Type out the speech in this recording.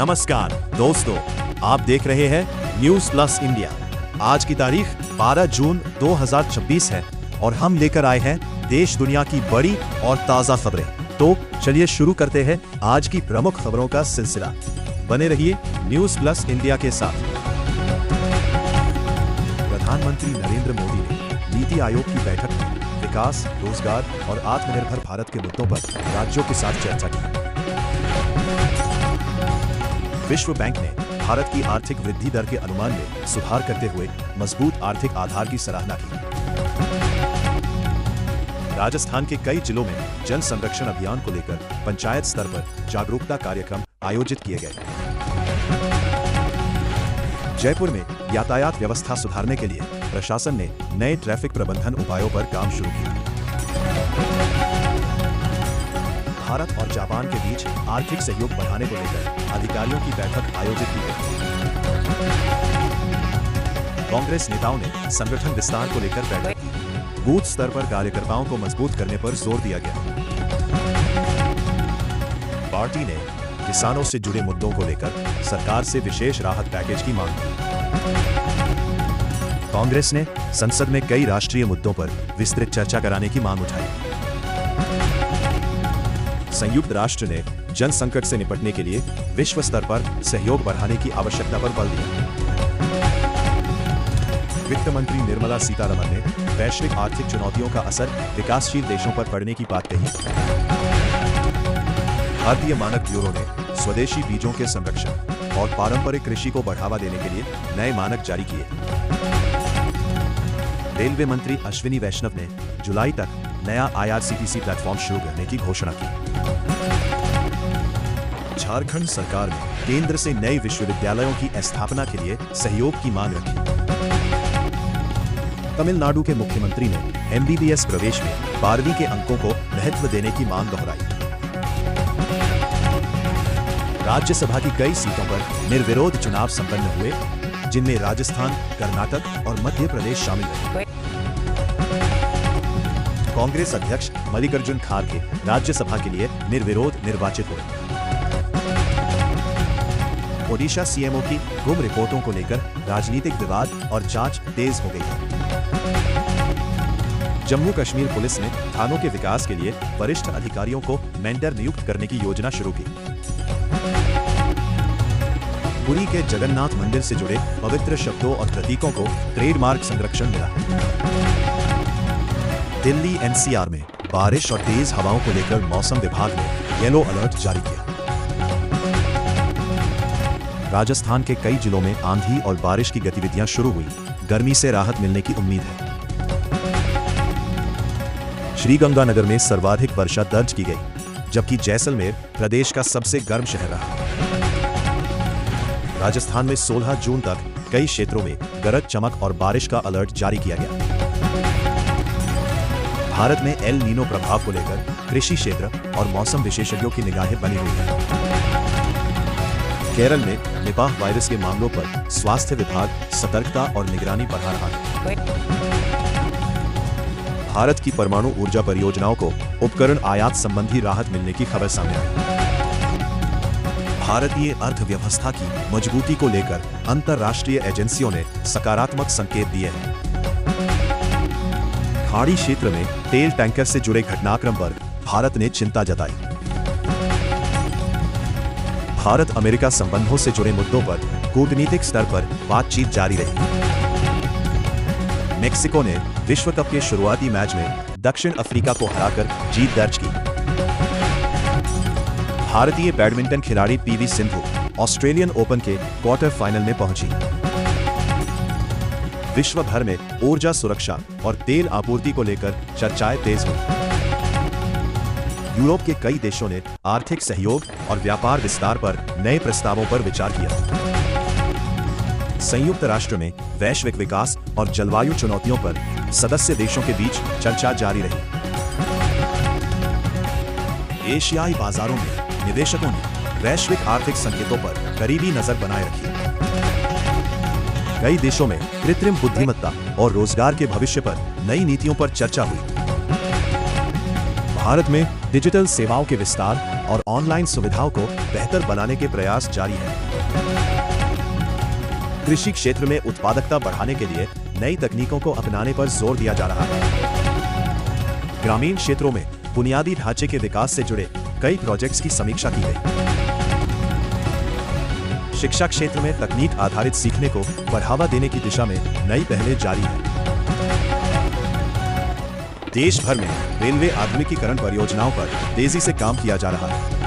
नमस्कार दोस्तों, आप देख रहे हैं न्यूज प्लस इंडिया। आज की तारीख 12 जून 2026 है और हम लेकर आए हैं देश दुनिया की बड़ी और ताजा खबरें। तो चलिए शुरू करते हैं आज की प्रमुख खबरों का सिलसिला। बने रहिए न्यूज प्लस इंडिया के साथ। प्रधानमंत्री नरेंद्र मोदी ने नीति आयोग की बैठक में विकास, रोजगार और आत्मनिर्भर भारत के मुद्दों पर राज्यों के साथ चर्चा की। विश्व बैंक ने भारत की आर्थिक वृद्धि दर के अनुमान में सुधार करते हुए मजबूत आर्थिक आधार की सराहना की। राजस्थान के कई जिलों में जल संरक्षण अभियान को लेकर पंचायत स्तर पर जागरूकता कार्यक्रम आयोजित किए गए। जयपुर में यातायात व्यवस्था सुधारने के लिए प्रशासन ने नए ट्रैफिक प्रबंधन उपायों पर काम शुरू किया। भारत और जापान के बीच आर्थिक सहयोग बढ़ाने को लेकर अधिकारियों की बैठक आयोजित की गई। कांग्रेस नेताओं ने संगठन विस्तार को लेकर बैठक की। बूथ स्तर पर कार्यकर्ताओं को मजबूत करने पर जोर दिया गया। पार्टी ने किसानों से जुड़े मुद्दों को लेकर सरकार से विशेष राहत पैकेज की मांग की। कांग्रेस ने संसद में कई राष्ट्रीय मुद्दों पर विस्तृत चर्चा कराने की मांग उठाई। संयुक्त राष्ट्र ने जल संकट से निपटने के लिए विश्व स्तर पर सहयोग बढ़ाने की आवश्यकता पर बल दिया। वित्त मंत्री निर्मला सीतारमण ने वैश्विक आर्थिक चुनौतियों का असर विकासशील देशों पर पड़ने की बात कही। भारतीय मानक ब्यूरो ने स्वदेशी बीजों के संरक्षण और पारंपरिक कृषि को बढ़ावा देने के लिए नए मानक जारी किए। रेलवे मंत्री अश्विनी वैष्णव ने जुलाई तक नया IRCTC प्लेटफॉर्म शुरू करने की घोषणा की। झारखंड सरकार ने केंद्र से नए विश्वविद्यालयों की स्थापना के लिए सहयोग की मांग रखी। तमिलनाडु के मुख्यमंत्री ने MBBS प्रवेश में 12वीं के अंकों को महत्व देने की मांग दोहराई। राज्यसभा की कई सीटों पर निर्विरोध चुनाव संपन्न हुए, जिनमें राजस्थान, कर्नाटक और मध्य प्रदेश शामिल रहे। कांग्रेस अध्यक्ष मल्लिकार्जुन खड़गे राज्यसभा के लिए निर्विरोध निर्वाचित हुए। ओडिशा CMO की गुम रिपोर्टों को लेकर राजनीतिक विवाद और जांच तेज हो गई है। जम्मू कश्मीर पुलिस ने थानों के विकास के लिए वरिष्ठ अधिकारियों को मेंटर नियुक्त करने की योजना शुरू की। पुरी के जगन्नाथ मंदिर से जुड़े पवित्र शब्दों और प्रतीकों को ट्रेडमार्क संरक्षण मिला। दिल्ली NCR में बारिश और तेज हवाओं को लेकर मौसम विभाग ने येलो अलर्ट जारी किया। राजस्थान के कई जिलों में आंधी और बारिश की गतिविधियां शुरू हुई। गर्मी से राहत मिलने की उम्मीद है। श्रीगंगानगर में सर्वाधिक वर्षा दर्ज की गई, जबकि जैसलमेर प्रदेश का सबसे गर्म शहर रहा। राजस्थान में 16 जून तक कई क्षेत्रों में गरज चमक और बारिश का अलर्ट जारी किया गया। भारत में एल नीनो प्रभाव को लेकर कृषि क्षेत्र और मौसम विशेषज्ञों की निगाहें बनी हुई हैं। केरल में निपाह वायरस के मामलों पर स्वास्थ्य विभाग सतर्कता और निगरानी बढ़ा रहा है। भारत की परमाणु ऊर्जा परियोजनाओं को उपकरण आयात संबंधी राहत मिलने की खबर सामने आई। भारतीय अर्थव्यवस्था की मजबूती को लेकर अंतर्राष्ट्रीय एजेंसियों ने सकारात्मक संकेत दिए हैं। खाड़ी क्षेत्र में तेल टैंकर से जुड़े घटनाक्रम पर भारत ने चिंता जताई। भारत अमेरिका संबंधों से जुड़े मुद्दों पर कूटनीतिक स्तर पर बातचीत जारी रही। मेक्सिको ने विश्व कप के शुरुआती मैच में दक्षिण अफ्रीका को हराकर जीत दर्ज की। भारतीय बैडमिंटन खिलाड़ी PV सिंधु ऑस्ट्रेलियन ओपन के क्वार्टर फाइनल में पहुंची। विश्व भर में ऊर्जा सुरक्षा और तेल आपूर्ति को लेकर चर्चाएं तेज हुई। यूरोप के कई देशों ने आर्थिक सहयोग और व्यापार विस्तार पर नए प्रस्तावों पर विचार किया। संयुक्त राष्ट्र में वैश्विक विकास और जलवायु चुनौतियों पर सदस्य देशों के बीच चर्चा जारी रही। एशियाई बाजारों में निवेशकों ने वैश्विक आर्थिक संकेतों पर करीबी नजर बनाए रखी। कई देशों में कृत्रिम बुद्धिमत्ता और रोजगार के भविष्य पर नई नीतियों पर चर्चा हुई। भारत में डिजिटल सेवाओं के विस्तार और ऑनलाइन सुविधाओं को बेहतर बनाने के प्रयास जारी हैं। कृषि क्षेत्र में उत्पादकता बढ़ाने के लिए नई तकनीकों को अपनाने पर जोर दिया जा रहा है। ग्रामीण क्षेत्रों में बुनियादी ढांचे के विकास से जुड़े कई प्रोजेक्ट्स की समीक्षा की गई। शिक्षा क्षेत्र में तकनीक आधारित सीखने को बढ़ावा देने की दिशा में नई पहलें जारी हैं। देश भर में रेलवे आधुनिकीकरण परियोजनाओं पर तेजी से काम किया जा रहा है।